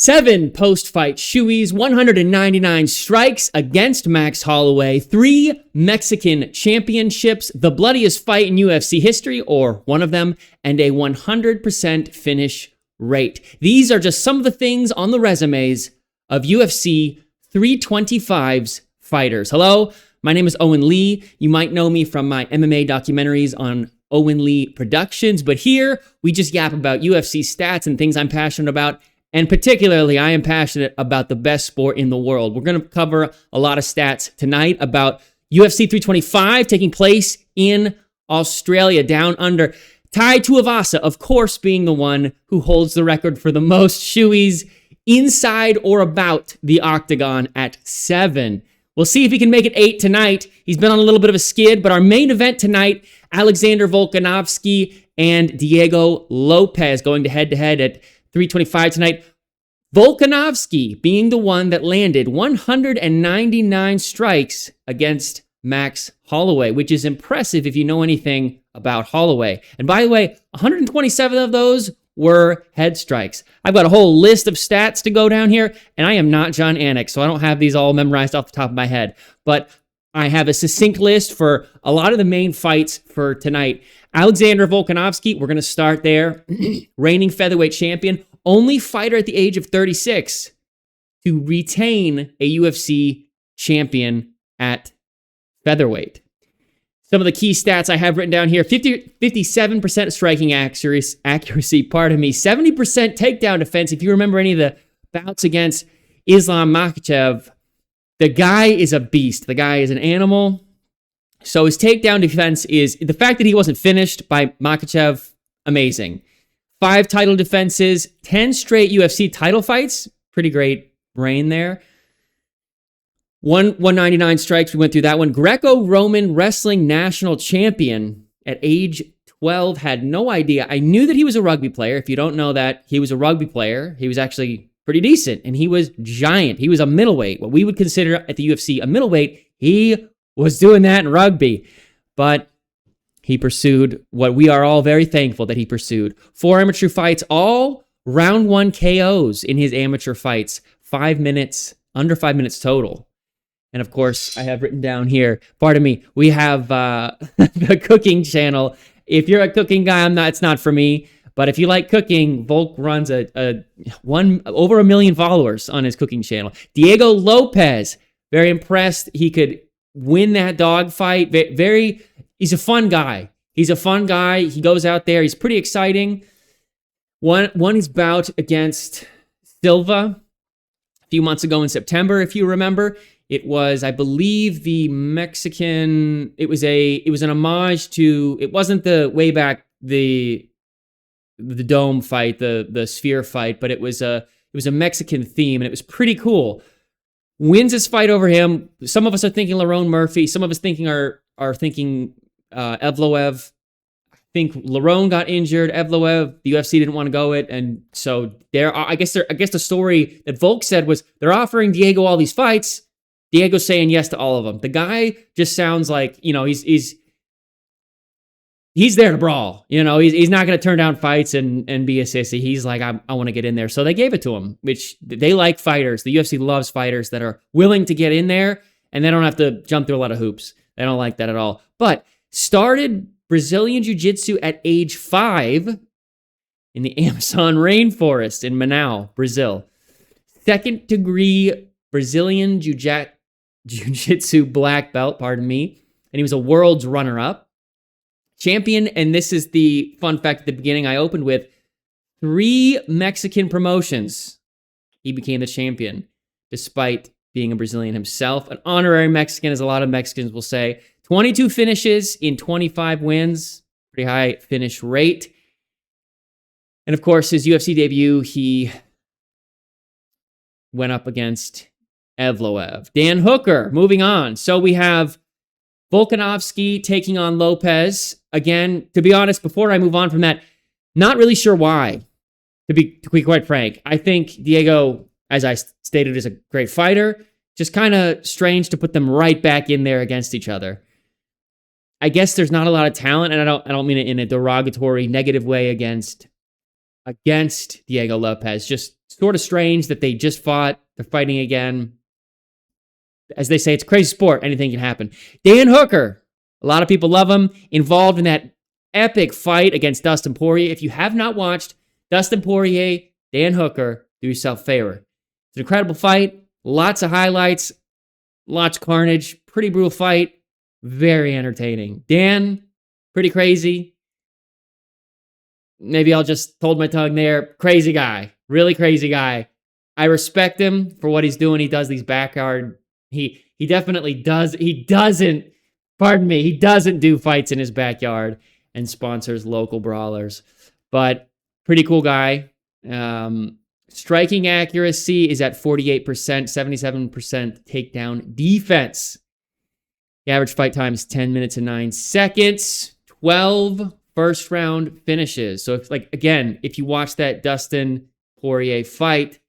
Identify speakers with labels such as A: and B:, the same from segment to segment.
A: 7 post-fight shoeys, 199 strikes against Max Holloway, 3 Mexican championships, the bloodiest fight in UFC history, or one of them, and a 100% finish rate. These are just some of the things on the resumes of UFC 325's fighters. Hello, my name is Owen Lee. You might know me from my MMA documentaries on Owen Lee Productions, but here we just yap about UFC stats and things I'm passionate about. And particularly, I am passionate about the best sport in the world. We're going to cover a lot of stats tonight about UFC 325 taking place in Australia, down under. Tai Tuivasa, of course, being the one who holds the record for the most shoeys inside or about the octagon at 7. We'll see if he can make it 8 tonight. He's been on a little bit of a skid, but our main event tonight, Alexander Volkanovski and Diego Lopez going head-to-head at 325 tonight. Volkanovski being the one that landed 199 strikes against Max Holloway, which is impressive if you know anything about Holloway. And by the way, 127 of those were head strikes. I've got a whole list of stats to go down here, and I am not John Anik, so I don't have these all memorized off the top of my head. But I have a succinct list for a lot of the main fights for tonight. Alexander Volkanovski, we're going to start there. Reigning featherweight champion, only fighter at the age of 36 to retain a UFC champion at featherweight. Some of the key stats I have written down here: 57% striking accuracy, 70% takedown defense. If you remember any of the bouts against Islam Makhachev, the guy is a beast. The guy is an animal. So his takedown defense is the fact that he wasn't finished by Makhachev, amazing. 5 title defenses, 10 straight UFC title fights. Pretty great reign there. 199 strikes. We went through that one. Greco-Roman wrestling national champion at age 12. Had no idea. I knew that he was a rugby player. If you don't know that, he was a rugby player. He was actually pretty decent, and he was giant. He was a middleweight, what we would consider at the UFC a middleweight. He was doing that in rugby, but he pursued what we are all very thankful that he pursued. 4 amateur fights, all round 1 KOs in his amateur fights. 5 minutes, under 5 minutes total. And of course, I have written down here, pardon me, we have the cooking channel. If you're a cooking guy, it's not for me. But if you like cooking, Volk runs over 1 million followers on his cooking channel. Diego Lopez, very impressed. He could win that dog fight. He's a fun guy. He goes out there. He's pretty exciting. Won his bout against Silva a few months ago in September, if you remember. It was, I believe, the Mexican. It was an homage to. It wasn't the way back the dome fight, the sphere fight, but it was a Mexican theme, and it was pretty cool. Wins this fight over him. Some of us are thinking Lerone Murphy. Some of us are thinking Evloev. I think Lerone got injured. Evloev, the UFC didn't want to go it, and so I guess the story that Volk said was they're offering Diego all these fights. Diego's saying yes to all of them. The guy just sounds like, he's there to brawl. He's not going to turn down fights and be a sissy. He's like, I want to get in there. So they gave it to him, which they like fighters. The UFC loves fighters that are willing to get in there, and they don't have to jump through a lot of hoops. They don't like that at all. But started Brazilian Jiu-Jitsu at age 5 in the Amazon rainforest in Manaus, Brazil. 2nd degree Brazilian Jiu-Jitsu black belt, pardon me. And he was a world's runner-up. Champion, and this is the fun fact at the beginning I opened with, 3 Mexican promotions. He became the champion, despite being a Brazilian himself. An honorary Mexican, as a lot of Mexicans will say. 22 finishes in 25 wins. Pretty high finish rate. And of course, his UFC debut, he went up against Evloev. Dan Hooker, moving on. So we have Volkanovski taking on Lopez. Again, to be honest, before I move on from that, not really sure why, to be quite frank. I think Diego, as I stated, is a great fighter. Just kind of strange to put them right back in there against each other. I guess there's not a lot of talent, and I don't mean it in a derogatory, negative way against Diego Lopez. Just sort of strange that they just fought. They're fighting again. As they say, it's a crazy sport. Anything can happen. Dan Hooker, a lot of people love him, involved in that epic fight against Dustin Poirier. If you have not watched Dustin Poirier, Dan Hooker, do yourself a favor. It's an incredible fight. Lots of highlights. Lots of carnage. Pretty brutal fight. Very entertaining. Dan, pretty crazy. Maybe I'll just hold my tongue there. Crazy guy. Really crazy guy. I respect him for what he's doing. He does these backyard. He definitely does. He doesn't do fights in his backyard and sponsors local brawlers. But pretty cool guy. Striking accuracy is at 48%, 77% takedown defense. The average fight time is 10 minutes and 9 seconds. 12 first round finishes. So if you watch that Dustin Poirier fight,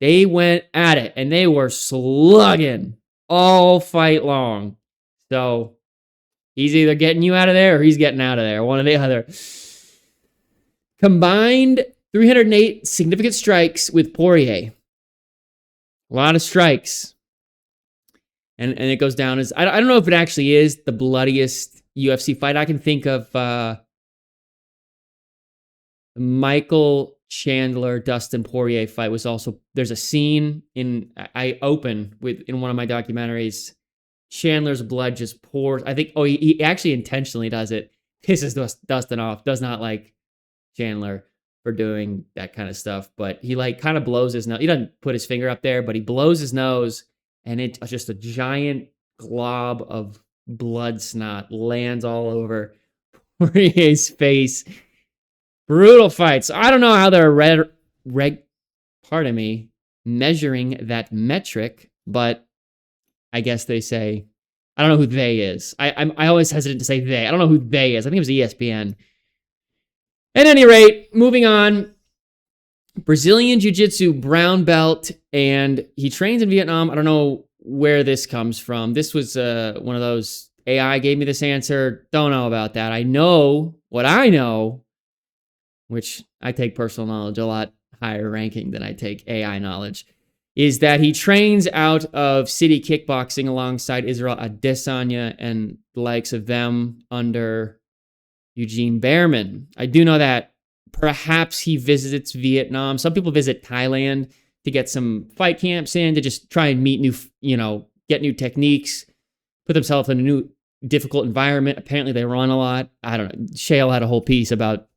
A: they went at it and they were slugging all fight long. So he's either getting you out of there or he's getting out of there. One or the other. Combined 308 significant strikes with Poirier. A lot of strikes. And it goes down as, I don't know if it actually is the bloodiest UFC fight. I can think of Michael Chandler, Dustin Poirier fight was also, there's a scene in one of my documentaries. Chandler's blood just pours. I think, he actually intentionally does it. Pisses Dustin off. Does not like Chandler for doing that kind of stuff. But he kind of blows his nose. He doesn't put his finger up there, but he blows his nose. And it's just a giant glob of blood snot lands all over Poirier's face. Brutal fights. I don't know how they're measuring that metric, but I guess they say, I don't know who they is. I always hesitant to say they. I don't know who they is. I think it was ESPN. At any rate, moving on. Brazilian Jiu-Jitsu brown belt, and he trains in Vietnam. I don't know where this comes from. This was one of those, AI gave me this answer. Don't know about that. I know what I know, which I take personal knowledge a lot higher ranking than I take AI knowledge, is that he trains out of City Kickboxing alongside Israel Adesanya and the likes of them under Eugene Behrman. I do know that perhaps he visits Vietnam. Some people visit Thailand to get some fight camps in, to just try and meet get new techniques, put themselves in a new difficult environment. Apparently they run a lot. I don't know. Shale had a whole piece about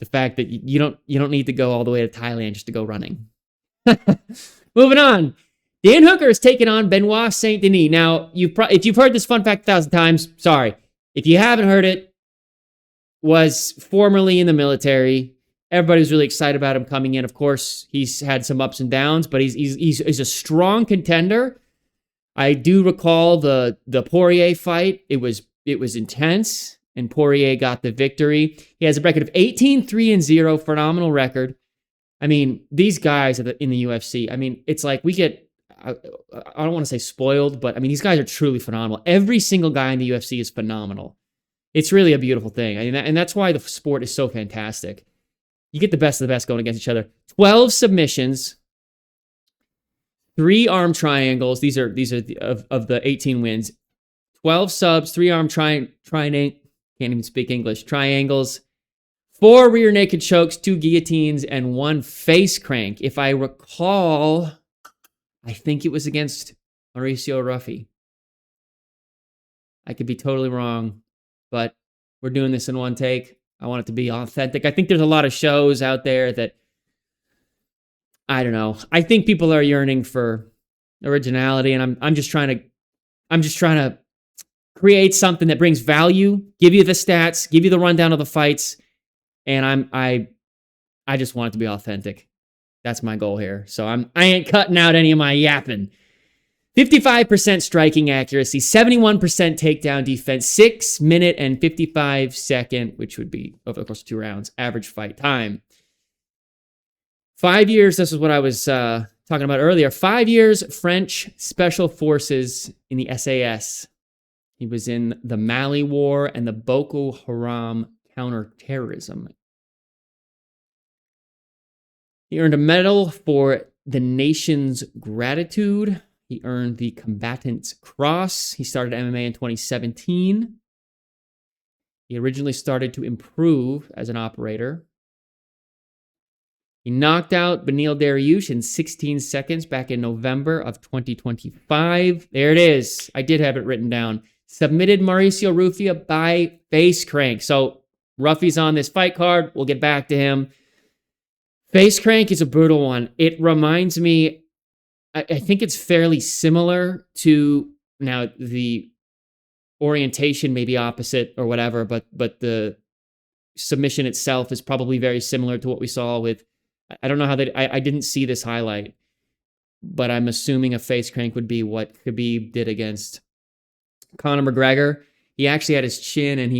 A: the fact that you don't need to go all the way to Thailand just to go running. Moving on. Dan Hooker is taking on Benoit Saint Denis. Now, if you've heard this fun fact 1,000 times, sorry. If you haven't heard it, was formerly in the military. Everybody was really excited about him coming in. Of course, he's had some ups and downs, but he's a strong contender. I do recall the Poirier fight. It was intense, and Poirier got the victory. He has a record of 18-3-0, phenomenal record. I mean, these guys in the UFC, I mean, it's like we get, I don't want to say spoiled, but I mean, these guys are truly phenomenal. Every single guy in the UFC is phenomenal. It's really a beautiful thing. I mean, and that's why the sport is so fantastic. You get the best of the best going against each other. 12 submissions, 3 arm triangles. These are of the 18 wins. 12 subs, 3 arm can't even speak English, triangles, 4 rear naked chokes, 2 guillotines, and 1 face crank. If I recall, I think it was against Mauricio Ruffy. I could be totally wrong, but we're doing this in one take. I want it to be authentic. I think there's a lot of shows out there that, I don't know. I think people are yearning for originality, and I'm just trying to create something that brings value, give you the stats, give you the rundown of the fights, and I just want it to be authentic. That's my goal here. So I ain't cutting out any of my yapping. 55% striking accuracy, 71% takedown defense, 6 minute and 55 second, which would be over the course of 2 rounds, average fight time. 5 years, this is what I was talking about earlier. 5 years French Special Forces in the SAS. He was in the Mali War and the Boko Haram counterterrorism. He earned a medal for the nation's gratitude. He earned the Combatant's Cross. He started MMA in 2017. He originally started to improve as an operator. He knocked out Beneil Dariush in 16 seconds back in November of 2025. There it is. I did have it written down. Submitted Mauricio Rufia by face crank. So Ruffy's on this fight card. We'll get back to him. Face crank is a brutal one. It reminds me, I think it's fairly similar to, now the orientation may be opposite or whatever, but the submission itself is probably very similar to what we saw with, I don't know how I didn't see this highlight, but I'm assuming a face crank would be what Khabib did against Conor McGregor. He actually had his chin and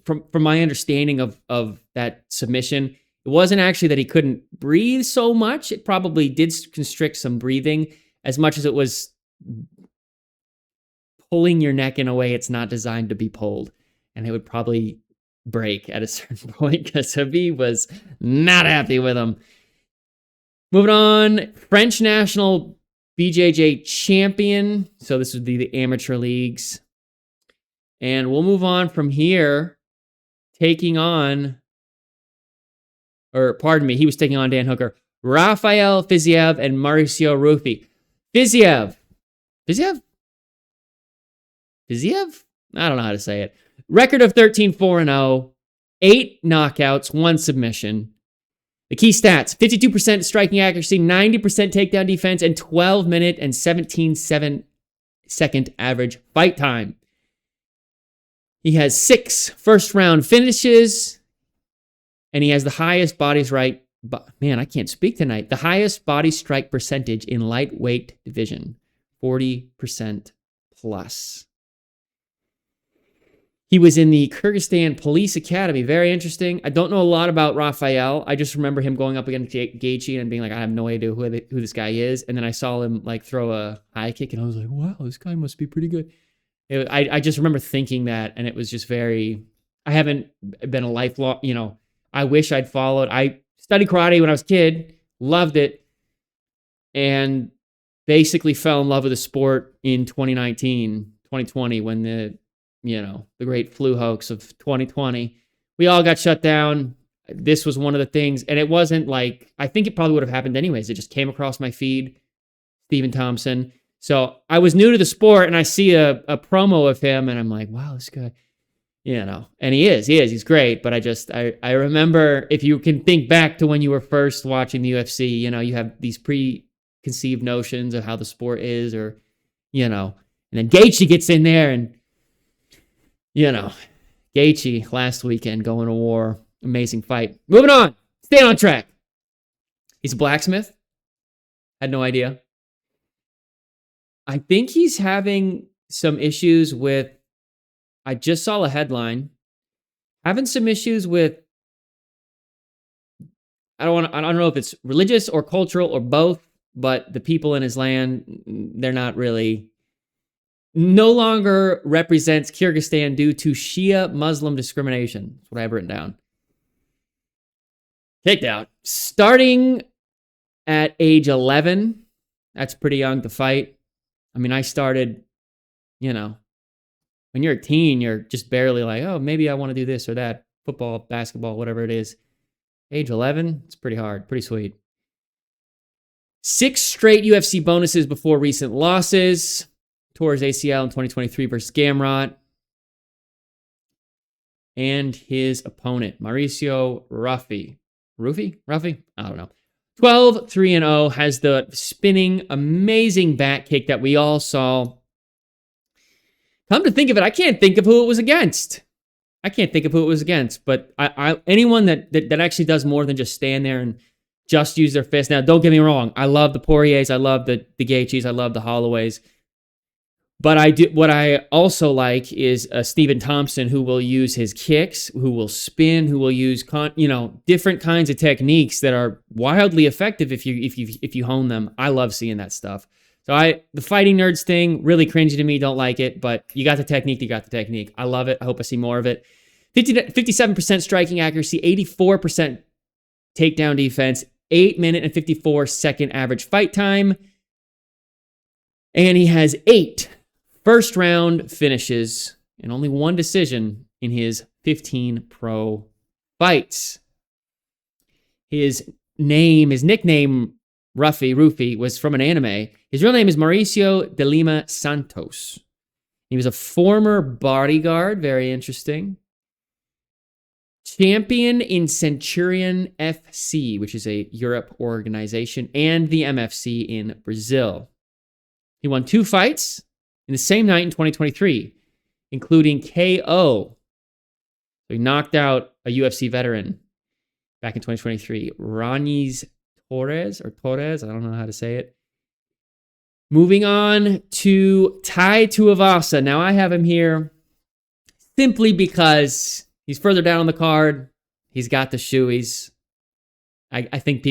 A: from my understanding of that submission, it wasn't actually that he couldn't breathe so much. It probably did constrict some breathing as much as it was pulling your neck in a way it's not designed to be pulled. And it would probably break at a certain point because Khabib was not happy with him. Moving on, French national BJJ champion. So this would be the amateur leagues. And we'll move on from here, he was taking on Dan Hooker, Rafael Fiziev and Mauricio Rufy. Fiziev? I don't know how to say it. Record of 13-4-0, 8 knockouts, 1 submission. The key stats, 52% striking accuracy, 90% takedown defense, and 12-minute and 17-second average fight time. He has 6 first-round finishes, and he has the highest body strike. Man, I can't speak tonight. The highest body strike percentage in lightweight division, 40% plus. He was in the Kyrgyzstan Police Academy. Very interesting. I don't know a lot about Rafael. I just remember him going up against Gaethje and being like, I have no idea who this guy is. And then I saw him like throw a high kick, and I was like, wow, this guy must be pretty good. I just remember thinking that, and it was just very. I haven't been a lifelong. I wish I'd followed. I studied karate when I was a kid, loved it, and basically fell in love with the sport in 2020, when the great flu hoax of 2020. We all got shut down. This was one of the things, and it wasn't like, I think it probably would have happened anyways. It just came across my feed, Stephen Thompson. So I was new to the sport, and I see a promo of him, and I'm like, wow, this guy, and he's great. But I remember, if you can think back to when you were first watching the UFC, you have these preconceived notions of how the sport is, or, and then Gaethje gets in there, and Gaethje last weekend going to war. Amazing fight. Moving on. Staying on track. He's a blacksmith. Had no idea. I think he's having some issues with, I just saw a headline, having some issues with, I don't know if it's religious or cultural or both, but the people in his land, they're not really, no longer represents Kyrgyzstan due to Shia Muslim discrimination. That's what I have written down. Takedown. Starting at age 11, that's pretty young to fight. I mean, I started, when you're a teen, you're just barely like, oh, maybe I want to do this or that. Football, basketball, whatever it is. Age 11, it's pretty hard, pretty sweet. 6 straight UFC bonuses before recent losses. Tore his ACL in 2023 versus Gamrot. And his opponent, Mauricio Rufy. Rufy? I don't know. 12-3-0, has the spinning, amazing back kick that we all saw. Come to think of it, I can't think of who it was against. But anyone that actually does more than just stand there and just use their fist. Now, don't get me wrong. I love the Poiriers. I love the Gaethjes. I love the Holloways. But what I also like is Stephen Thompson, who will use his kicks, who will spin, who will use different kinds of techniques that are wildly effective if you hone them. I love seeing that stuff. So the fighting nerds thing, really cringy to me. Don't like it, but you got the technique. I love it. I hope I see more of it. 57% striking accuracy, 84% takedown defense, 8-minute and 54-second average fight time. And he has 8 first-round finishes and only 1 decision in his 15 pro fights. His nickname, Rufy, was from an anime. His real name is Mauricio de Lima Santos. He was a former bodyguard, very interesting. Champion in Centurion FC, which is a Europe organization, and the MFC in Brazil. He won 2 fights in the same night in 2023, including KO. So he knocked out a UFC veteran back in 2023, Ranis Torres, I don't know how to say it. Moving on to Tai Tuivasa. Now I have him here simply because he's further down on the card. He's got the shoeies. I think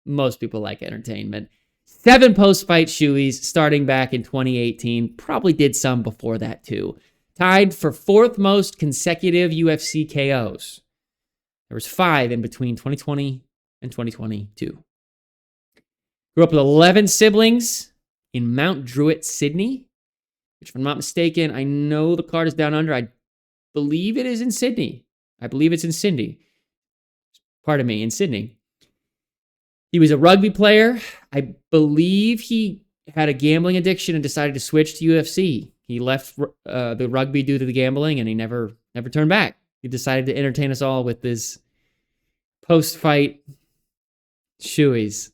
A: most people like entertainment. 7 post-fight shoeies starting back in 2018. Probably did some before that too. Tied for 4th most consecutive UFC KOs. There was 5 in between 2020 and 2022. Grew up with 11 siblings in Mount Druitt, Sydney, which, if I'm not mistaken, I know the card is down under. I believe it is in Sydney. In Sydney. He was a rugby player. I believe he had a gambling addiction and decided to switch to UFC. He left the rugby due to the gambling, and he never turned back. He decided to entertain us all with his post-fight shoeies.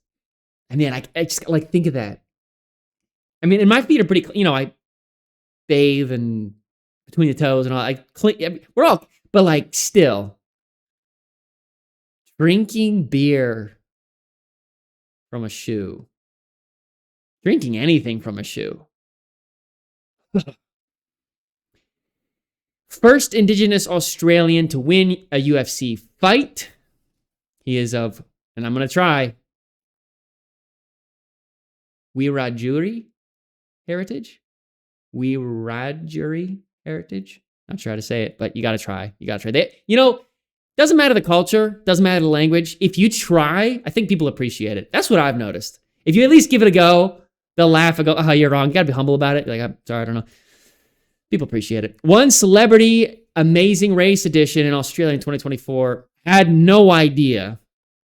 A: I mean, I just think of that. I mean, and my feet are pretty, I bathe and between the toes and all. But still, drinking beer from a shoe, drinking anything from a shoe. First Indigenous Australian to win a UFC fight. He is of, and I'm going to try, Wiradjuri heritage. Not sure how to say it, but you got to try. Doesn't matter the culture, doesn't matter the language. If you try, I think people appreciate it. That's what I've noticed. If you at least give it a go, they'll laugh and go, "Oh, you're wrong." You got to be humble about it. I'm sorry, I don't know. People appreciate it. One Celebrity Amazing Race edition in Australia in 2024. Had no idea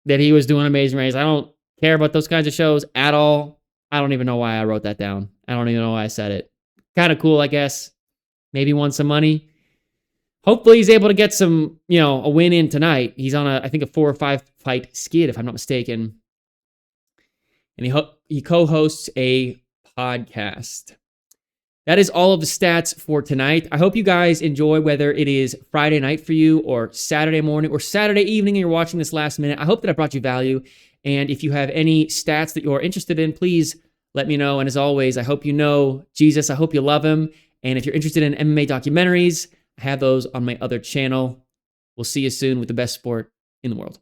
A: that he was doing Amazing Race. I don't care about those kinds of shows at all. I don't even know why I wrote that down. I don't even know why I said it. Kind of cool, I guess. Maybe won some money. Hopefully he's able to get some, a win in tonight. He's on I think a 4 or 5 fight skid, if I'm not mistaken. And he co-hosts a podcast. That is all of the stats for tonight. I hope you guys enjoy, whether it is Friday night for you or Saturday morning or Saturday evening and you're watching this last minute. I hope that I brought you value. And if you have any stats that you're interested in, please let me know. And as always, I hope you know Jesus. I hope you love him. And if you're interested in MMA documentaries, I have those on my other channel. We'll see you soon with the best sport in the world.